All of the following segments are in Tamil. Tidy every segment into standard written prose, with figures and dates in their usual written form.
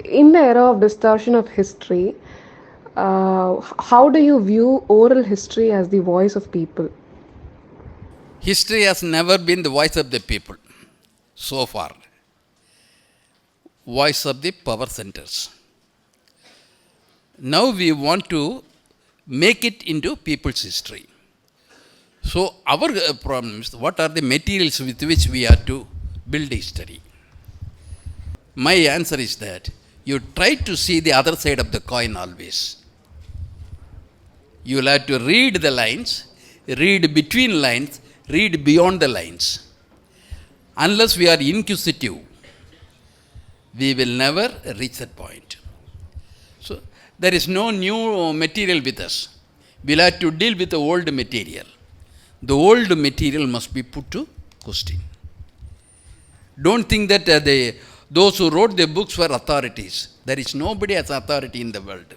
in the era of distortion of history, how do you view oral history as the voice of people? History has never been the voice of the people so far. Voice of the power centers. Now we want to make it into people's history. So our problem is, what are the materials with which we are to build history? My answer is that you try to see the other side of the coin always. You will have to read the lines, read between lines, read beyond the lines. Unless we are inquisitive, we will never reach that point. So there is no new material with us. We will have to deal with the old material. The old material must be put to question. Don't think that those who wrote the books were authorities. There is nobody as authority in the world.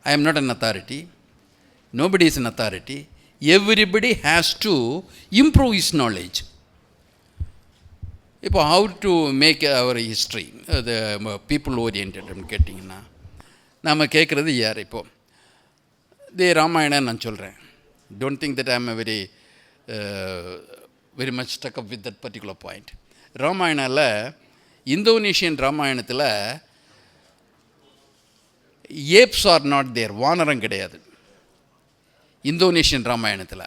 I am not an authority. Nobody is an authority. Everybody has to improve his knowledge. இப்போ how to make our history, the people oriented கேட்டிங்கன்னா நாம் கேட்குறது யார்? இப்போது தி ராமாயணம் நான் சொல்கிறேன். Don't think that I am a very much stuck up with that particular point. ராமாயணத்தில், இந்தோனேஷியன் ராமாயணத்தில் ஏப்ஸ் ஆர் நாட் தேர், வானரம் கிடையாது இந்தோனேஷியன் ராமாயணத்தில்.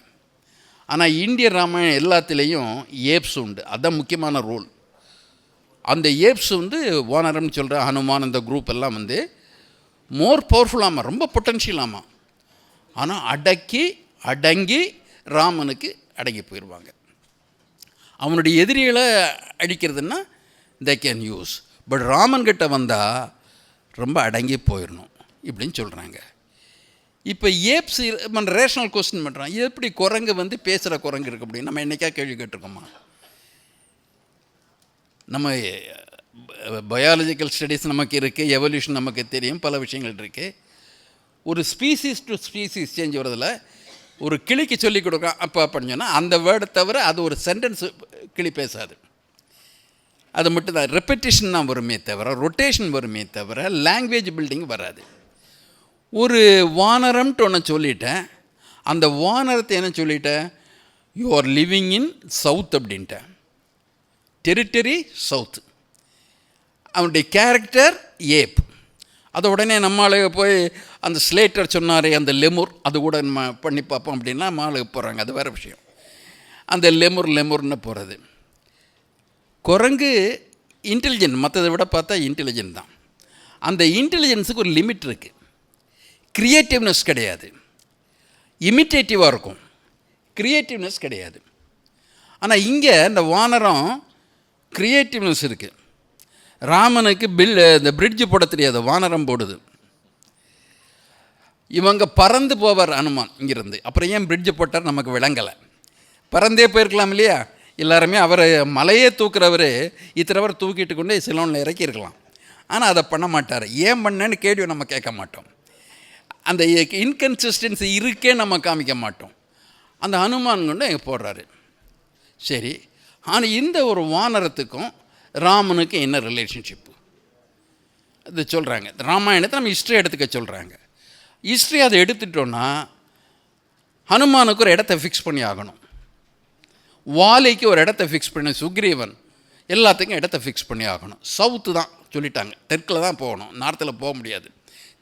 ஆனால் இந்திய ராமாயணம் எல்லாத்துலேயும் ஏப்ஸ் உண்டு. அதுதான் முக்கியமான ரோல். அந்த ஏப்ஸ் வானரம்னு சொல்கிற ஹனுமான், அந்த குரூப் எல்லாம் மோர் பவர்ஃபுல்லாமா, ரொம்ப பொட்டன்ஷியலாமா. ஆனால் அடங்கி ராமனுக்கு அடங்கி போயிடுவாங்க. அவனுடைய எதிரிகளை அடிக்கிறதுன்னா தே கேன் யூஸ். பட் ராமன்கிட்ட வந்தால் ரொம்ப அடங்கி போயிடணும் இப்படின்னு சொல்கிறாங்க. இப்போ ஏப்ஸ் நம்ம ரேஷனல் கொஸ்டின் பண்ணுறான். எப்படி குரங்கு பேசுகிற குரங்கு இருக்குது அப்படின்னு நம்ம என்றைக்கா கேள்வி கேட்டிருக்கோமா? நம்ம பயாலஜிக்கல் ஸ்டடீஸ் நமக்கு இருக்குது, எவல்யூஷன் நமக்கு தெரியும், பல விஷயங்கள் இருக்குது. ஒரு ஸ்பீசிஸ் டு ஸ்பீசிஸ் சேஞ்ச் வரதில் ஒரு கிளிக்கு சொல்லிக் கொடுக்குறான் அப்போ அப்படின்னு சொன்னால் அந்த வேர்டை தவிர அது ஒரு சென்டென்ஸ் கிளி பேசாது. அது மட்டும் தான் ரெப்படிஷன் தான் வருமே தவிர, ரொட்டேஷன் வருமே தவிர லாங்குவேஜ் பில்டிங் வராது. ஒரு வானரம்ட்டு ஒன்று சொல்லிட்டேன். அந்த வானரத்தை என்ன சொல்லிட்டேன்? You are living in south அப்படின்ட்டேன். Territory south. அவனுடைய கேரக்டர் ஏப். அதை உடனே நம்மளுக்கு போய் அந்த ஸ்லேட்டர் சொன்னாரே அந்த லெமுர், அது கூட நம்ம பண்ணி பார்ப்போம் அப்படின்னா நம்மளுக்கு போகிறாங்க. அது வேறு விஷயம். அந்த லெமுர்னு போகிறது. குரங்கு இன்டெலிஜென்ட், மற்றதை விட பார்த்தா இன்டெலிஜென்ட் தான். அந்த இன்டெலிஜென்ஸுக்கு ஒரு லிமிட் இருக்குது. க்ரியேட்டிவ்னஸ் கிடையாது. இமிட்டேட்டிவாக இருக்கும், க்ரியேட்டிவ்னஸ் கிடையாது. ஆனால் இங்கே இந்த வானரம் க்ரியேட்டிவ்னஸ் இருக்குது. ராமனுக்கு இந்த பிரிட்ஜு போட தெரியாது, வானரம் போடுது. இவங்க பறந்து போவார் அனுமான் இங்கிருந்து. அப்புறம் ஏன் பிரிட்ஜு போட்டார் நமக்கு விளங்கலை. பறந்தே போயிருக்கலாம் இல்லையா? எல்லாருமே அவர் மலையே தூக்குறவர் இத்தனை தூக்கிட்டு கொண்டு சிலோனில் இறக்கியிருக்கலாம். ஆனால் அதை பண்ண மாட்டார். ஏன் பண்ணேன்னு கேள்வி நம்ம கேட்க மாட்டோம். அந்த இன்கன்சிஸ்டன்சி இருக்கே நம்ம காமிக்க மாட்டோம். அந்த ஹனுமான் கொண்டு போடுறாரு. சரி, ஆனால் இந்த ஒரு வானரத்துக்கும் ராமனுக்கு என்ன ரிலேஷன்ஷிப்பு அது சொல்கிறாங்க. ராமாயணத்தை நம்ம ஹிஸ்ட்ரி எடுத்துக்க சொல்கிறாங்க. ஹிஸ்ட்ரி அதை எடுத்துட்டோன்னா ஹனுமானுக்கு ஒரு இடத்த ஃபிக்ஸ் பண்ணி ஆகணும், வாலிக்கு ஒரு இடத்த ஃபிக்ஸ் பண்ணி, சுக்ரீவன் எல்லாத்துக்கும் இடத்த ஃபிக்ஸ் பண்ணி ஆகணும். சவுத்து தான் சொல்லிட்டாங்க, தெற்கில் தான் போகணும், நார்த்தில் போக முடியாது,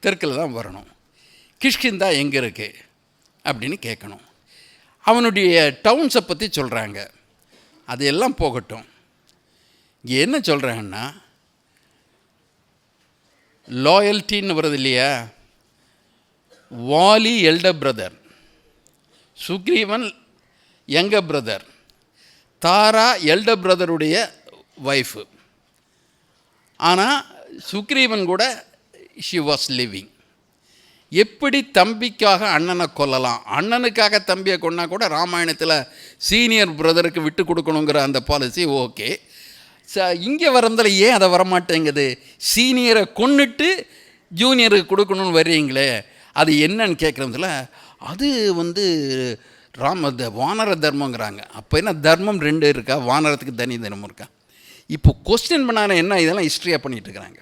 தெற்கில் தான் வரணும். கிஷ்கிந்தா எங்கே இருக்குது அப்படின்னு கேட்கணும். அவனுடைய டவுன்ஸை பற்றி சொல்கிறாங்க. அதையெல்லாம் போகட்டும். இங்கே என்ன சொல்கிறாங்கன்னா, லாயல்ட்டின்னு வருது இல்லையா? Vali elder brother, Sugreevan younger brother, Tara elder பிரதருடைய ஒய்ஃபு. ஆனால் சுக்ரீவன் கூட ஷி வாஸ் லிவிங். எப்படி தம்பிக்காக அண்ணனை கொல்லலாம், அண்ணனுக்காக தம்பியை கொண்டா கூட ராமாயணத்தில் சீனியர் பிரதருக்கு விட்டு கொடுக்கணுங்கிற அந்த பாலிசி ஓகே. இங்கே வரதில் ஏன் அதை வரமாட்டேங்குது? சீனியரை கொன்னுட்டு ஜூனியருக்கு கொடுக்கணும்னு வர்றீங்களே, அது என்னன்னு கேட்குறதுல அது வானர தர்மங்கிறாங்க. அப்போ என்ன தர்மம் ரெண்டு இருக்கா? வானரத்துக்கு தனி தர்மம் இருக்கா? இப்போ கொஸ்டின் பண்ணாலும் என்ன, இதெல்லாம் ஹிஸ்ட்ரியாக பண்ணிகிட்டு இருக்கிறாங்க.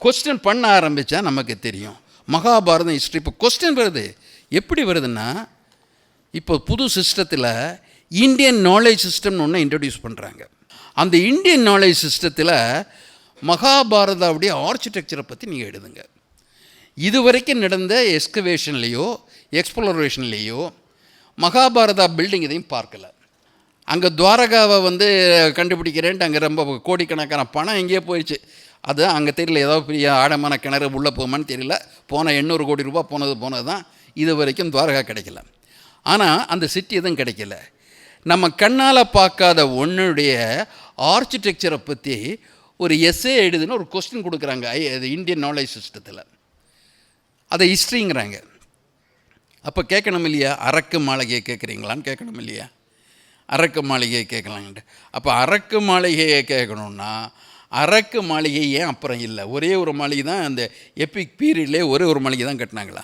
கொஸ்டின் பண்ண ஆரம்பித்தா நமக்கு தெரியும். மகாபாரதம் ஹிஸ்ட்ரி இப்போ கொஸ்டின் வருது. எப்படி வருதுன்னா, இப்போ புது சிஸ்டத்தில் இந்தியன் நாலேஜ் சிஸ்டம்னு ஒன்று இன்ட்ரடியூஸ் பண்ணுறாங்க. அந்த இந்தியன் நாலேஜ் சிஸ்டத்தில் மகாபாரதாவுடைய ஆர்கிடெக்சரை பற்றி நீங்கள் எழுதுங்க. இதுவரைக்கும் நடந்த எக்ஸ்கவேஷன்லேயோ எக்ஸ்ப்ளோரேஷன்லேயோ மகாபாரதா பில்டிங் இதையும் பார்க்கல. அங்கே துவாரகாவை வந்து கண்டுபிடிக்கிறேன்ட்டு அங்கே ரொம்ப கோடிக்கணக்கான பணம் எங்கேயோ போயிடுச்சு. அது அங்கே தெரியல, ஏதோ பெரிய ஆழமான கிணறு உள்ளே போகுமான்னு தெரியல. போன 800 கோடி ரூபா போனது தான். இது வரைக்கும் துவாரகா கிடைக்கல. ஆனால் அந்த சிட்டி எதுவும் கிடைக்கல. நம்ம கண்ணால் பார்க்காத ஒன்றுடைய ஆர்கிடெக்சரை பற்றி ஒரு எஸ்ஸே எழுதுன்னு ஒரு கொஸ்டின் கொடுக்குறாங்க இந்தியன் நாலேஜ் சிஸ்டத்தில். அதை ஹிஸ்ட்ரிங்கிறாங்க. அப்போ கேட்கணும் இல்லையா, அரக்கு மாளிகையை கேட்குறீங்களான்னு கேட்கணும் இல்லையா, அரக்கு மாளிகையை கேட்கலான்ட்டு. அப்போ அரக்கு மாளிகையை கேட்கணுன்னா அரக்கு மாளிகை ஏன் அப்புறம் இல்லை? ஒரே ஒரு மாளிகை தான் அந்த எபிக் பீரியட்லேயே ஒரே ஒரு மாளிகை தான் கட்டினாங்களா?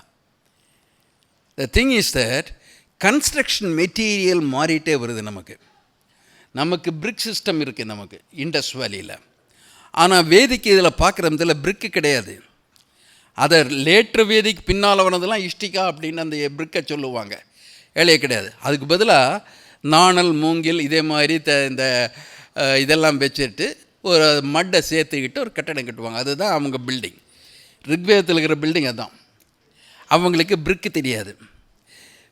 The thing is that construction material மாறிட்டே வருது. நமக்கு பிரிக் சிஸ்டம் இருக்குது நமக்கு இண்டஸ் வேலியில். ஆனால் வேதிக்கு இதில் பார்க்குற இதில் பிரிக்கு கிடையாது. அதை லேட்ரு வேதிக்கு பின்னால் வந்ததெல்லாம் இஷ்டிகா அப்படின்னு அந்த பிரிக்கை சொல்லுவாங்க. வேலையே கிடையாது. அதுக்கு பதிலாக நாணல் மூங்கில் இதே மாதிரி இந்த இதெல்லாம் வச்சுட்டு ஒரு மட்டை சேர்த்துக்கிட்டு ஒரு கட்டடம் கட்டுவாங்க. அதுதான் அவங்க பில்டிங். ரிக்வேதத்தில் இருக்கிற பில்டிங் அதுதான். அவங்களுக்கு பிரிக்கு தெரியாது.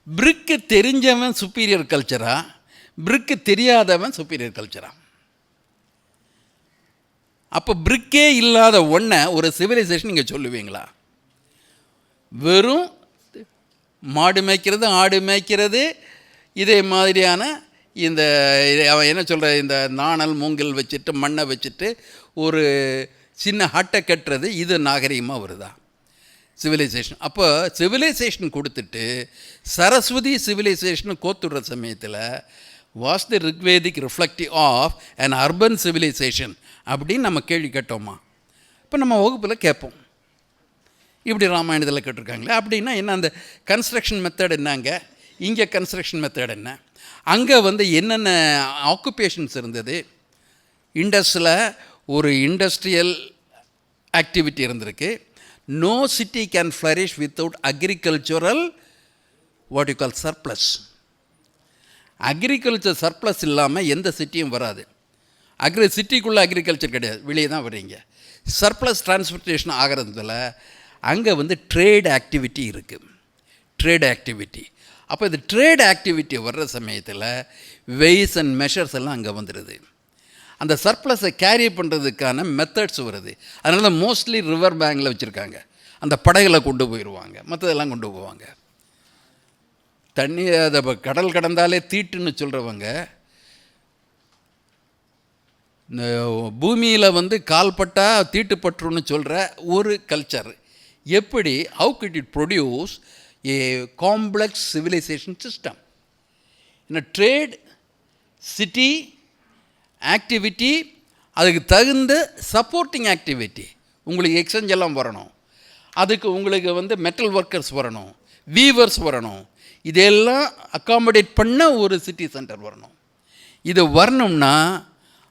பிரிக்கு தெரிஞ்சவன் சுப்பீரியர் கல்ச்சரா, பிரிக்கு தெரியாதவன் சுப்பீரியர் கல்ச்சரா? அப்போ பிரிக்கே இல்லாத ஒன்றை ஒரு சிவிலைசேஷன் நீங்கள் சொல்லுவீங்களா? வெறும் மாடு மேய்க்கிறது, ஆடு மேய்க்கிறது, இதே மாதிரியான இந்த அவன் என்ன சொல்கிற இந்த நாணல் மூங்கில் வச்சுட்டு மண்ணை வச்சுட்டு ஒரு சின்ன ஹட்டை கட்டுறது, இது நாகரிகமாக வருதா சிவிலைசேஷன்? அப்போ சிவிலைசேஷன் கொடுத்துட்டு சரஸ்வதி சிவிலைசேஷன் கோத்துடுற சமயத்தில் was the Rigvedic reflective of an urban civilisation அப்படின்னு நம்ம கேள்வி கேட்டோமா? இப்போ நம்ம வகுப்பில் கேட்போம், இப்படி ராமாயணத்தில் கேட்டிருக்காங்களே அப்படின்னா என்ன? அந்த கன்ஸ்ட்ரக்ஷன் மெத்தட் என்னங்க, இங்கே கன்ஸ்ட்ரக்ஷன் மெத்தட் என்ன, அங்கே வந்து என்னென்ன ஆக்குபேஷன்ஸ் இருந்தது? இண்டஸில் ஒரு இண்டஸ்ட்ரியல் ஆக்டிவிட்டி இருந்திருக்கு. No city can flourish without agricultural what you call surplus. Agriculture surplus இல்லாமல் எந்த சிட்டியும் வராது. சிட்டிக்குள்ளே அக்ரிகல்ச்சர் கிடையாது, வெளியே தான் வர்றீங்க. சர்ப்ளஸ் டிரான்ஸ்போர்ட்டேஷன் ஆகிறதுல அங்கே வந்து ட்ரேட் ஆக்டிவிட்டி இருக்குது, ட்ரேட் ஆக்டிவிட்டி. அப்போ இந்த ட்ரேட் ஆக்டிவிட்டி வர்ற சமயத்தில் வெய்ஸ் அண்ட் மெஷர்ஸ் எல்லாம் அங்கே வந்துடுது. அந்த சர்ப்ளஸை கேரி பண்ணுறதுக்கான மெத்தட்ஸ் வருது. அதனால தான் மோஸ்ட்லி ரிவர் பேங்கில் வச்சுருக்காங்க. அந்த படகுல கொண்டு போயிடுவாங்க, மற்றதெல்லாம் கொண்டு போவாங்க. தண்ணி அதை கடல் கடந்தாலே தீட்டுன்னு சொல்கிறவங்க, இந்த பூமியில் வந்து கால்பட்டால் தீட்டுப்பற்றுன்னு சொல்கிற ஒரு கல்ச்சர். எப்படி how could it produce a complex civilisation system? Trade, city activity, அதுக்கு தகுந்த சப்போர்ட்டிங் ஆக்டிவிட்டி. உங்களுக்கு எக்ஸ்சேஞ்ச் எல்லாம் வரணும், அதுக்கு உங்களுக்கு வந்து மெட்டல் ஒர்க்கர்ஸ் வரணும், வீவர்ஸ் வரணும், இதெல்லாம் அக்காமடேட் பண்ண ஒரு சிட்டி சென்டர் வரணும். இது வரணும்னா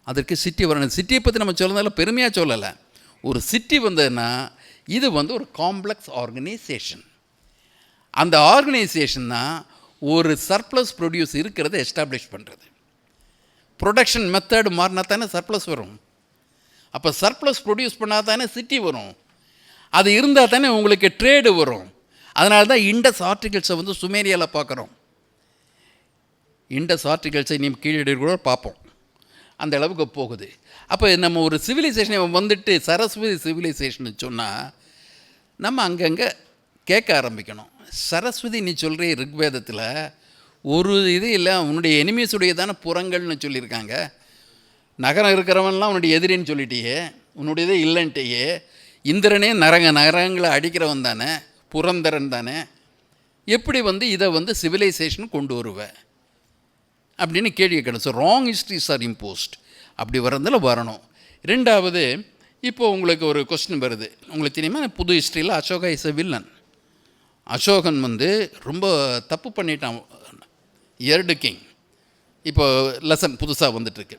அதற்கு சிட்டி வரணும். சிட்டியை பற்றி நம்ம சொல்கிறதால பெருமையாக சொல்லலை. ஒரு சிட்டி வந்ததுன்னா இது வந்து ஒரு காம்ப்ளெக்ஸ் ஆர்கனைசேஷன். அந்த ஆர்கனைசேஷன் தான் ஒரு சர்ப்ளஸ் ப்ரொடியூஸ் இருக்கிறத எஸ்டாப்ளிஷ் பண்ணுறது. ப்ரொடக்ஷன் மெத்தட் மாறினா தானே சர்ப்ளஸ் வரும். அப்போ சர்ப்ளஸ் ப்ரொடியூஸ் பண்ணால் தானே சிட்டி வரும். அது இருந்தால் தானே உங்களுக்கு ட்ரேடு வரும். அதனால தான் இண்டஸ் ஆர்டிகல்ஸை வந்து சுமேரியாவில் பார்க்குறோம். இண்டஸ் ஆர்டிகல்ஸை நீ கீழே கூட பார்ப்போம், அந்த அளவுக்கு போகுது. அப்போ நம்ம ஒரு சிவிலைசேஷனை வந்துட்டு சரஸ்வதி சிவிலைசேஷன் சொன்னால் நம்ம அங்கங்கே கேட்க ஆரம்பிக்கணும். சரஸ்வதி நீ சொல்கிற ரிக்வேதத்தில் ஒரு இது இல்லை, உன்னுடைய எனிமீஸுடைய தானே புறங்கள்னு சொல்லியிருக்காங்க. நகரம் இருக்கிறவன்லாம் உன்னுடைய எதிரின்னு சொல்லிட்டியே, உன்னுடையதே இல்லைன்ட்டேயே. இந்திரனே நரங்களை அடிக்கிறவன் தானே, புரந்தரன் தானே. எப்படி வந்து இதை வந்து சிவிலைசேஷன் கொண்டு வருவேன் அப்படின்னு கேள்வி கேட்கணும். So wrong histories are imposed. அப்படி வரதில் வரணும். ரெண்டாவது, இப்போது உங்களுக்கு ஒரு கொஸ்டின் வருது, உங்களுக்கு தெரியுமா புது ஹிஸ்ட்ரியில் Ashoka is a villain. Ashokan வந்து ரொம்ப தப்பு பண்ணிட்டான். எர்டு கிங் இப்போ லெசன் புதுசாக வந்துட்டுருக்கு.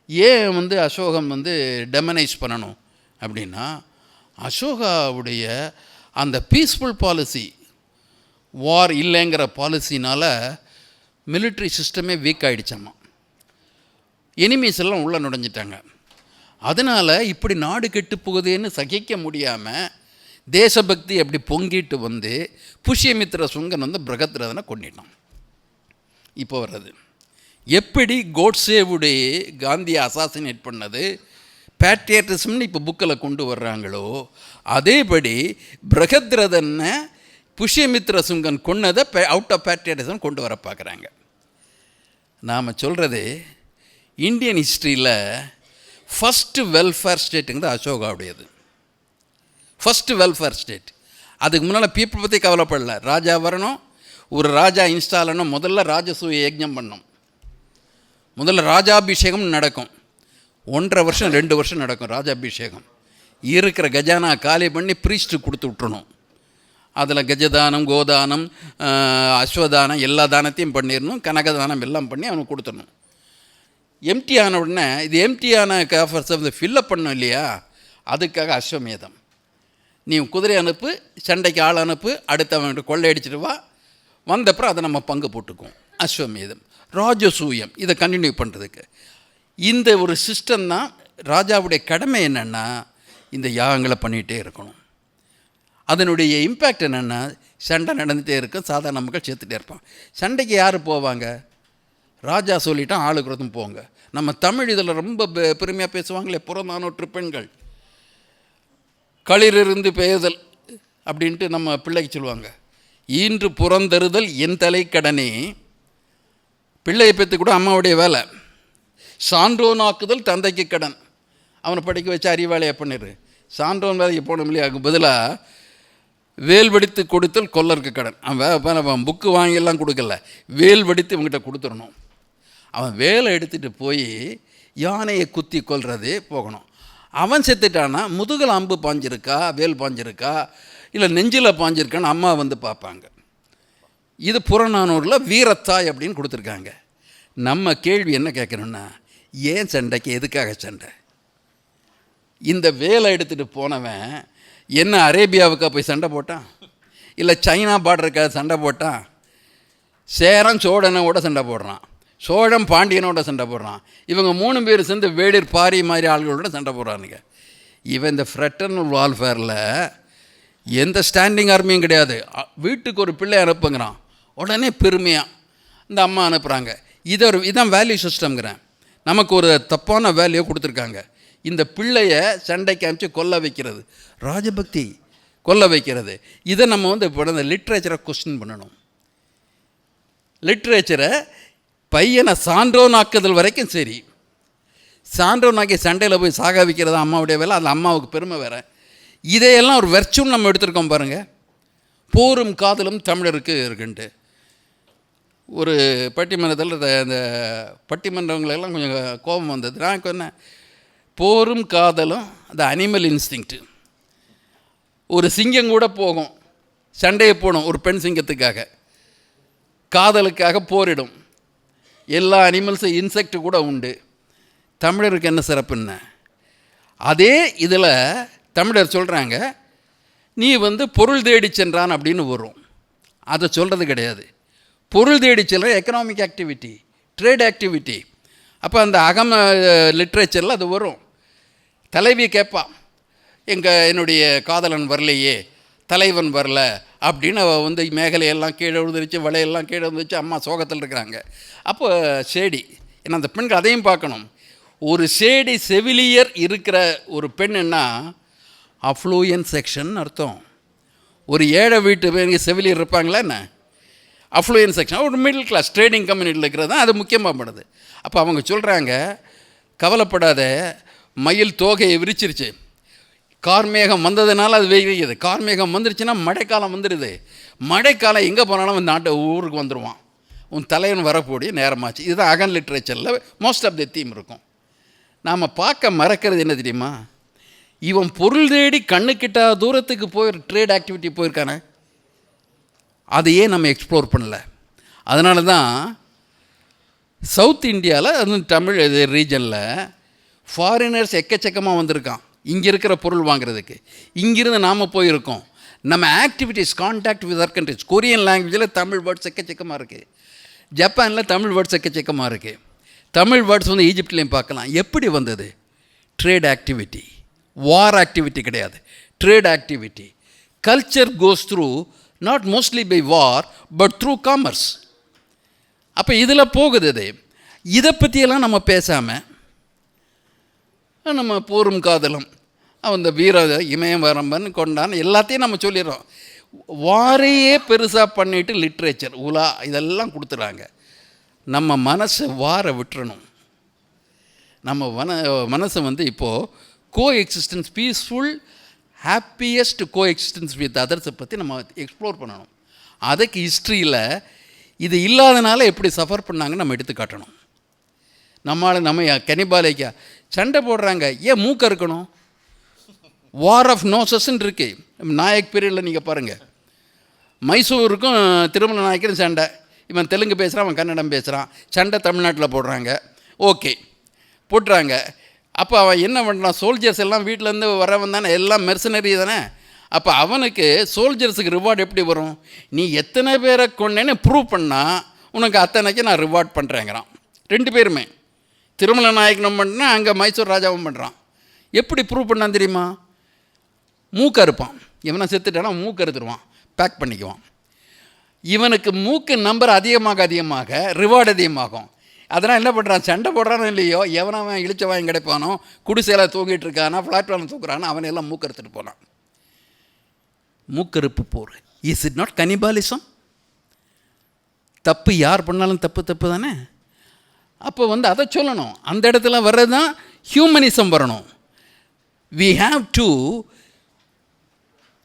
ஏன் வந்து அசோகன் வந்து டெமனைஸ் பண்ணணும் அப்படின்னா, அசோகாவுடைய அந்த பீஸ்ஃபுல் பாலிசி, வார் இல்லைங்கிற பாலிசினால் மிலிட்ரி சிஸ்டமே வீக் ஆகிடுச்சாமா. எனிமீஸ் எல்லாம் உள்ளே நுழைஞ்சிட்டாங்க. அதனால் இப்படி நாடு கெட்டு போகுதுன்னு சகிக்க முடியாமல் தேசபக்தி அப்படி பொங்கிட்டு வந்து புஷ்யமித்ர சுங்கன் வந்து பிரகத்ரதனை கொண்டுட்டான். இப்போ வர்றது எப்படி கோட்ஸேவுடைய காந்தியை அசாசினேட் பண்ணது பேட்ரியாட்டிசம்னு இப்போ புக்கில் கொண்டு வர்றாங்களோ, அதேபடி பிரகத்ரதனை புஷ்யமித்ர சுங்கன் கொன்னதை அவுட் ஆஃப் பேட்ரியாட்டிசம் கொண்டு வர பார்க்குறாங்க. நாம் சொல்கிறது இந்தியன் ஹிஸ்ட்ரியில் ஃபஸ்ட்டு வெல்ஃபேர் ஸ்டேட்டுங்கிறது அசோகாவுடையது. First welfare state. அதுக்கு முன்னால் பீப்புள் பற்றி கவலைப்படல. ராஜா வரணும், ஒரு ராஜா இன்ஸ்டால் ஆகணும், முதல்ல ராஜசூய யஜ்ஞம் பண்ணணும், முதல்ல ராஜாபிஷேகம் நடக்கும். 1.5 வருஷம் 2 வருஷம் நடக்கும் ராஜாபிஷேகம். இருக்கிற கஜானா காலி பண்ணி ப்ரீஸ்ட்டு கொடுத்து விட்டுறணும். அதில் கஜதானம், கோதானம், அஸ்வதானம் எல்லா தானத்தையும் பண்ணிடணும். கனகதானம் எல்லாம் பண்ணி அவனுக்கு கொடுத்துடணும். எம்டி ஆன உடனே இது எம்டியான காஃபர்ஸை வந்து ஃபில்லப் பண்ணோம் இல்லையா, அதுக்காக அஸ்வமேதம். நீ குதிரை அனுப்பு, சண்டைக்கு ஆள் அனுப்பு, அடுத்தவன்கிட்ட கொள்ளையடிச்சிட்டு வா, வந்தப்புறம் அதை நம்ம பங்கு போட்டுக்குவோம். அஸ்வமேதம். ராஜசூயம் இதை கண்டினியூ பண்ணுறதுக்கு இந்த ஒரு சிஸ்டம் தான். ராஜாவுடைய கடமை என்னென்னா இந்த யாகங்களை பண்ணிகிட்டே இருக்கணும். அதனுடைய இம்பேக்ட் என்னென்னா சண்டை நடந்துகிட்டே இருக்கும், சாதாரண மக்கள் சேர்த்துட்டே இருப்பான். சண்டைக்கு யார் போவாங்க? ராஜா சொல்லிட்டான் ஆளுக்குறதும் போங்க. நம்ம தமிழ் இதில் ரொம்ப பெருமையாக பேசுவாங்களே, புறநானூற்று பெண்கள் களிரிருந்து பெயர்தல் அப்படின்ட்டு நம்ம பிள்ளைக்கு சொல்லுவாங்க. ஈன்று புறந்தருதல் என் தலை கடனே. பிள்ளையை பெற்று கூட அம்மாவுடைய வேலை. சான்றோனாக்குதல் தந்தைக்கு கடன். அவனை படிக்க வச்சு அறிவாளியாக பண்ணிடு. சான்றோன் வேலைக்கு போகணும் இல்லையா, அதுக்கு பதிலாக வேல் வடித்து கொடுத்தல் கொல்லருக்கு கடன். அவன் புக்கு வாங்கியெல்லாம் கொடுக்கல, வேல் வடித்து இவங்ககிட்ட கொடுத்துடணும். அவன் வேலை எடுத்துகிட்டு போய் யானையை குத்தி கொல்றது போகணும். அவன் செத்துட்டானா முதுகில் அம்பு பாஞ்சிருக்கா, வேல் பாஞ்சிருக்கா, இல்லை நெஞ்சில் பாஞ்சிருக்கான்னு அம்மா வந்து பார்ப்பாங்க. இது புறநானூரில் வீரத்தாய் அப்படின்னு கொடுத்துருக்காங்க. நம்ம கேள்வி என்ன கேட்கணுன்னா, ஏன் சண்டைக்கு எதுக்காக சண்டை? இந்த வேலை எடுத்துகிட்டு போனவன் என்ன அரேபியாவுக்காக போய் சண்டை போட்டான், இல்லை சைனா பார்டருக்காக சண்டை போட்டான்? சேரன் சோழனோட சண்டை போடுறான், சோழன் பாண்டியனோட சண்டை போடுறான். இவங்க 3 பேர் சேர்ந்து வேடிர் பாரி மாதிரி ஆள்களோட சண்டை போடுறானுங்க. இவன் இந்த ஃப்ரெட்டர்னல் வார்ஃபேரில் எந்த ஸ்டாண்டிங் ஆர்மியும் கிடையாது. வீட்டுக்கு ஒரு பிள்ளை அனுப்புங்கிறான், உடனே பெருமையாக இந்த அம்மா அனுப்புகிறாங்க. இதான் வேல்யூ சிஸ்டம்ங்கிறேன். நமக்கு ஒரு தப்பான வேல்யூ கொடுத்துருக்காங்க. இந்த பிள்ளையை சண்டைக்கு அனுப்பிச்சு கொல்ல வைக்கிறது ராஜபக்தி, கொல்ல வைக்கிறது. இதை நம்ம வந்து இப்போ இந்த லிட்ரேச்சரை கொஸ்டின் பண்ணணும். லிட்ரேச்சரை பையனை சான்றோனாக்குதல் வரைக்கும் சரி, சான்றோனாக்கி சண்டையில் போய் சாக வைக்கிறது அம்மாவுடைய வேலை, அது அம்மாவுக்கு பெருமை வேறு. இதையெல்லாம் ஒரு வெர்ச்சுன்னு நம்ம எடுத்துருக்கோம் பாருங்கள். போரும் காதலும் தமிழருக்கு இருக்குன்ட்டு ஒரு பட்டிமன்றத்தில் இந்த பட்டிமன்றங்களெல்லாம் கொஞ்சம் கோபம் வந்தது. நான் சொன்னேன், போரும் காதலும் அந்த அனிமல் இன்ஸ்டிங்க்ட்டு. ஒரு சிங்கம் கூட போகும், சண்டையை போடும் ஒரு பெண் சிங்கத்துக்காக, காதலுக்காக போரிடும். எல்லா அனிமல்ஸும் இன்செக்ட் கூட உண்டு. தமிழருக்கு என்ன சிறப்புன்னு அதே இதில் தமிழர் சொல்கிறாங்க, நீ வந்து பொருள் தேடி சென்றான் அப்படின்னு வரும். அதை சொல்கிறது கிடையாது. பொருள் தேடி செல்ற எக்கனாமிக் ஆக்டிவிட்டி, ட்ரேட் ஆக்டிவிட்டி. அப்போ அந்த அகம் லிட்ரேச்சரில் அது வரும். தலைவி கேட்பான், என்னுடைய காதலன் வரலையே, தலைவன் வரல அப்படின்னு அவள் வந்து மேகலையெல்லாம் கீழே விழுந்துருச்சு, வலையெல்லாம் கீழே விழுந்துச்சு, அம்மா சோகத்தில் இருக்கிறாங்க. அப்போ சேடி, ஏன்னா அந்த பெண்கள் அதையும் பார்க்கணும். ஒரு சேடி செவிலியர் இருக்கிற ஒரு பெண்ணுன்னா அஃப்ளூயன் செக்ஷன் அர்த்தம். ஒரு ஏழை வீட்டு பேருக்கு செவிலியர் இருப்பாங்களா என்ன? அஃப்ளூயன் செக்ஷன், ஒரு மிடில் கிளாஸ் ட்ரேடிங் கம்யூனிட்டியில் இருக்கிறது தான் அது முக்கியமாக படுது. அப்போ அவங்க சொல்கிறாங்க, கவலைப்படாத, மயில் தோகையை விரிச்சிருச்சு, கார்மேகம் வந்ததுனால அது வெய்யுது. கார்மேகம் வந்துருச்சுன்னா மழைக்காலம் வந்துடுது. மழைக்காலம் எங்கே போனாலும் நாட்டு ஊருக்கு வந்துடுவான், உன் தலைவன் வரக்கூடிய நேரமாச்சு. இதுதான் அகன் லிட்ரேச்சரில் மோஸ்ட் ஆஃப் தி தீம் இருக்கும். நாம் பார்க்க மறக்கிறது என்ன தெரியுமா? இவன் பொருள் தேடி கண்ணுக்கிட்ட தூரத்துக்கு போய் ட்ரேட் ஆக்டிவிட்டி போயிருக்கானே, அதையே நம்ம எக்ஸ்ப்ளோர் பண்ணல. அதனால தான் சவுத் இந்தியாவில், அதுவும் தமிழ் ரீஜனில் ஃபாரினர்ஸ் எக்கச்சக்கமாக வந்திருக்கான். இங்கே இருக்கிற பொருள் வாங்குறதுக்கு. இங்கிருந்து நாம் போயிருக்கோம். நம்ம activities contact with other countries. Korean லாங்குவேஜில் தமிழ் வேர்ட்ஸ் எக்கச்சக்கமாக இருக்குது. ஜப்பானில் தமிழ் வேர்ட்ஸ் எக்கச்சக்கமாக இருக்குது. தமிழ் வேர்ட்ஸ் வந்து ஈஜிப்ட்லேயும் பார்க்கலாம். எப்படி வந்தது? ட்ரேட் ஆக்டிவிட்டி, வார் ஆக்டிவிட்டி கிடையாது, trade activity. Culture goes through not mostly by war but through commerce. அப்போ இதில் போகுது. இது இதை பற்றியெல்லாம் நம்ம பேசாமல் நம்ம போரும் காதலும் அந்த வீர இமயவரம்பன் கொண்டான் எல்லாத்தையும் நம்ம சொல்லிடுறோம். வாரையே பெருசாக பண்ணிவிட்டு லிட்ரேச்சர் உலா இதெல்லாம் கொடுத்துறாங்க. நம்ம மனசை வார விட்டுறணும். நம்ம மனசை வந்து இப்போது coexistence, peaceful happiest coexistence with அதர்ஸை பற்றி நம்ம எக்ஸ்ப்ளோர் பண்ணணும். அதுக்கு ஹிஸ்ட்ரியில் இது இல்லாதனால எப்படி சஃபர் பண்ணாங்கன்னு நம்ம எடுத்து காட்டணும். நம்ம கனிபாலைக்கா சண்டை போடுறாங்க, ஏன் மூக்க இருக்கணும்? வார் ஆஃப் நோசஸ்ன்னு இருக்குது. நாயக் பீரியடில் நீங்கள் பாருங்கள், மைசூருக்கும் திருமல நாயக்கரும் சண்டை. இவன் தெலுங்கு பேசுகிறான், அவன் கன்னடம் பேசுகிறான். சண்டை தமிழ்நாட்டில் போடுறாங்க. ஓகே போட்டுறாங்க. அப்போ அவன் என்ன பண்ணுறான்? சோல்ஜர்ஸ் எல்லாம் வீட்டிலேருந்து வரவன் தானே, எல்லாம் மெர்சனரி தானே. அப்போ அவனுக்கு சோல்ஜர்ஸுக்கு ரிவார்டு எப்படி வரும்? நீ எத்தனை பேரை கொண்டேன்னு ப்ரூவ் பண்ணால் உனக்கு அத்தனைக்கு நான் ரிவார்ட் பண்ணுறேங்கிறான். ரெண்டு பேருமே திருமல நாயக்கனும் பண்ணுறான், அங்கே மைசூர் ராஜாவும் பண்ணுறான். எப்படி ப்ரூவ் பண்ணான் தெரியுமா? மூக்க அறுப்பான். இவனை செத்துட்டானா மூக்க அறுத்துருவான், பேக் பண்ணிக்குவான். இவனுக்கு மூக்கு நம்பர் அதிகமாக ரிவார்டு அதிகமாகும். அதனால் என்ன பண்ணுறான்? சண்டை போடுறானோ இல்லையோ, எவனவன் இழிச்சவாயும் கிடைப்பானோ, குடிசையில் தூங்கிட்டு இருக்கானா, பிளாட்ஃபார்ம் தூக்குறானோ, அவனெல்லாம் மூக்க அறுத்துட்டு போனான். மூக்கறுப்பு போர். Is it not cannibalism? தப்பு யார் பண்ணாலும் தப்பு தானே. அப்போ வந்து அதை சொல்லணும். அந்த இடத்துல வர்றது தான் ஹியூமனிசம் வரணும். we have to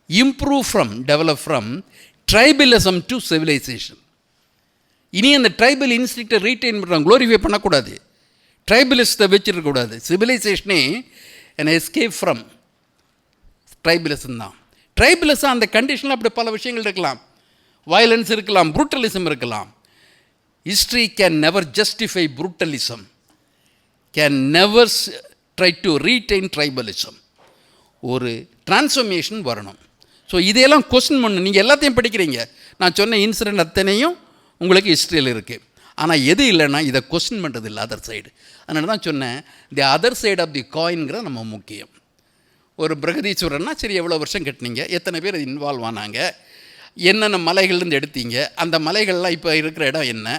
improve from, develop from tribalism to civilization. இனி அந்த ட்ரைபல் இன்ஸ்டிக்டை ரீட்டைன் பண்ணுறாங்க, க்ளோரிஃபை பண்ணக்கூடாது, ட்ரைபலிஸ்ட்டை வச்சுருக்கக்கூடாது. சிவிலைசேஷனே an escape from ட்ரைபலிசம் தான். ட்ரைபலிசம் அந்த கண்டிஷனில் அப்படி பல விஷயங்கள் இருக்கலாம். வயலன்ஸ் இருக்கலாம், ப்ரூட்டலிசம் இருக்கலாம். History can never justify brutalism, can never try to retain tribalism. ஒரு டிரான்ஸ்ஃபர்மேஷன் வரணும். ஸோ இதையெல்லாம் கொஸ்டின் பண்ணணும். நீங்கள் எல்லாத்தையும் படிக்கிறீங்க, நான் சொன்ன இன்சிடென்ட் அத்தனையும் உங்களுக்கு ஹிஸ்ட்ரியில் இருக்குது. ஆனால் எது இல்லைன்னா இதை கொஸ்டின் பண்ணுறது இல்லை, அதர் சைடு. அதனால தான் சொன்னேன், the other side of the காயின்கிற நம்ம முக்கியம். ஒரு பிரகதீஸ்வரன்னா சரி, எவ்வளோ வருஷம் கட்டினீங்க, எத்தனை பேர் இன்வால்வ் ஆனாங்க, என்னென்ன மலைகள்லேருந்து எடுத்தீங்க, அந்த மலைகள்லாம் இப்போ இருக்கிற இடம் என்ன,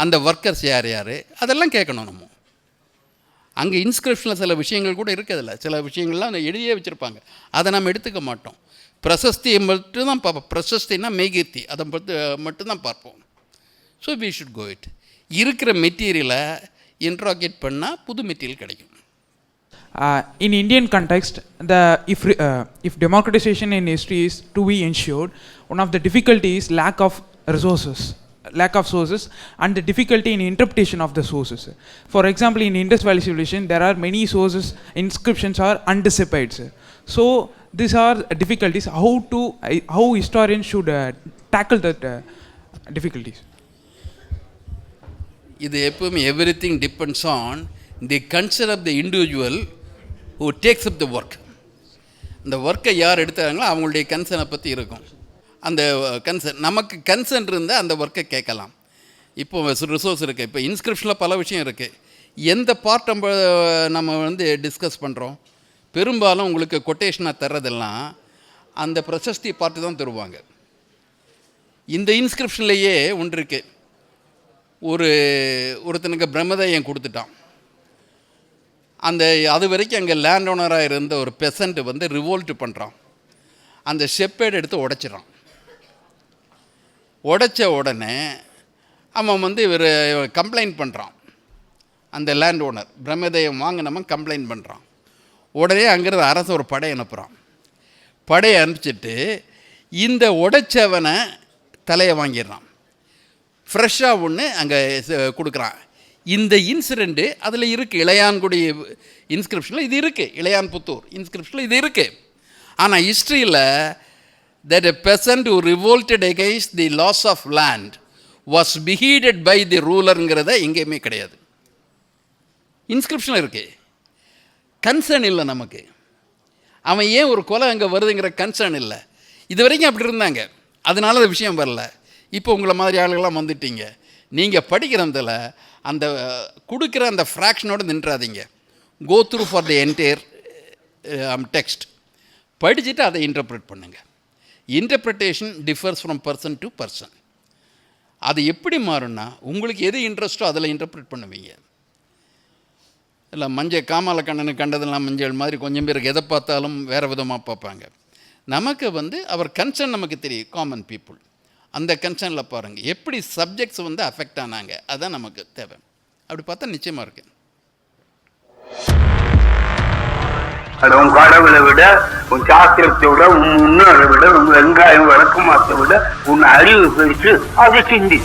அந்த ஒர்க்கர்ஸ் யார் அதெல்லாம் கேட்கணும். நம்ம அங்கே இன்ஸ்கிரிப்ஷனில் சில விஷயங்கள் கூட இருக்கிறதில்ல, சில விஷயங்கள்லாம் எழுதியே வச்சுருப்பாங்க, அதை நம்ம எடுத்துக்க மாட்டோம். பிரசஸ்தியை மட்டும்தான் பார்ப்போம். பிரசஸ்தின்னா மெய்கீர்த்தி, அதை மட்டும்தான் பார்ப்போம். So we should go it. இருக்கிற மெட்டீரியலை இன்ட்ராகேட் பண்ணால் புது மெட்டீரியல் கிடைக்கும். In Indian context, if democratization in history is to be ensured, one of the difficulties is lack of sources and the difficulty in interpretation of the sources. For example, in Indus Valley civilization, there are many sources, inscriptions are undeciphered. So these are difficulties. How historians should tackle that difficulties? இது எப்பவுமே everything depends on the concern of the individual who takes up the work. அந்த ஒர்க்கை யார் எடுத்தாங்களோ அவங்களுடைய கன்சர்னை பற்றி இருக்கும். அந்த கன்சர்ன் நமக்கு கன்சர்ன் இருந்தால் அந்த ஒர்க்கை கேட்கலாம். இப்போ ரிசோர்ஸ் இருக்குது. இப்போ இன்ஸ்கிரிப்ஷனில் பல விஷயம் இருக்குது. எந்த பார்ட் நம்ம வந்து டிஸ்கஸ் பண்ணுறோம்? பெரும்பாலும் உங்களுக்கு கொட்டேஷனாக தர்றதெல்லாம் அந்த பிரசஸ்தி பார்ட்டு தான் தருவாங்க. இந்த இன்ஸ்கிரிப்ஷன்லேயே ஒன்று இருக்குது. ஒருத்தனுக்கு பிரம்மதயம் கொடுத்துட்டான். அது வரைக்கும் அங்கே லேண்ட் ஓனராக இருந்த ஒரு பெசண்ட் வந்து ரிவோல்ட் பண்ணுறான். அந்த ஷெப்பேடு எடுத்து உடைச்சிடறான். உடைச்ச உடனே அவன் வந்து இவர் கம்ப்ளைண்ட் பண்ணுறான். அந்த லேண்ட் ஓனர் பிரம்மதயம் வாங்கினவன் கம்ப்ளைண்ட் பண்ணுறான். உடனே அங்கிருந்து அரசு ஒரு படை அனுப்புகிறான். படையை அனுப்பிச்சிட்டு இந்த உடைச்சவனை தலையை வாங்கிடுறான். ஃப்ரெஷ்ஷாக ஒன்று அங்கே கொடுக்குறான். இந்த இன்சிடெண்ட்டு அதில் இருக்குது. இளையான்குடி இன்ஸ்கிரிப்ஷனில் இது இருக்குது, இளையான் புத்தூர் இன்ஸ்கிரிப்ஷனில் இது இருக்குது. ஆனால் ஹிஸ்ட்ரியில் that a peasant who revolted against the loss of land was beheaded by the rulerங்கிறத எங்கேயுமே கிடையாது. இன்ஸ்கிரிப்ஷனில் இருக்குது. கன்சர்ன் இல்லை நமக்கு. அவன் ஏன் ஒரு கொலை அங்கே வருதுங்கிற கன்சர்ன் இல்லை. இது வரைக்கும் அப்படி இருந்தாங்க, அதனால அந்த விஷயம் வரல. இப்போ உங்களை மாதிரி ஆளுகள்லாம் வந்துட்டீங்க. நீங்கள் படிக்கிறதில் அந்த கொடுக்குற அந்த ஃப்ராக்ஷனோடு நின்றாதீங்க. Go through for the entire text, படிச்சுட்டு அதை இன்டர்ப்ரெட் பண்ணுங்கள். Interpretation differs from person to person. அது எப்படி மாறும்னா, உங்களுக்கு எது இன்ட்ரெஸ்ட்டோ அதில் இன்டர்ப்ரெட் பண்ணுவீங்க. இல்லை காமால கண்ணனு கண்டதெல்லாம் மஞ்சள் மாதிரி கொஞ்சம் பேருக்கு எதை பார்த்தாலும் வேறு விதமாக பார்ப்பாங்க. நமக்கு அவர் கன்சர்ன் நமக்கு தெரியும், காமன் பீப்புள். அந்த கன்சர்னில் பாருங்கள் எப்படி சப்ஜெக்ட்ஸ் அஃபெக்ட் ஆனாங்க, அதுதான் நமக்கு தேவை. அப்படி பார்த்தா நிச்சயமாக இருக்கு. உன் கடவுளை விட, உன் சாஸ்திரத்தை விட, உன் முன்னோரை விட, உன் வெங்காயம் வழக்கமாத்தை விட உன் அறிவு பெருசு, அதை சிந்தி.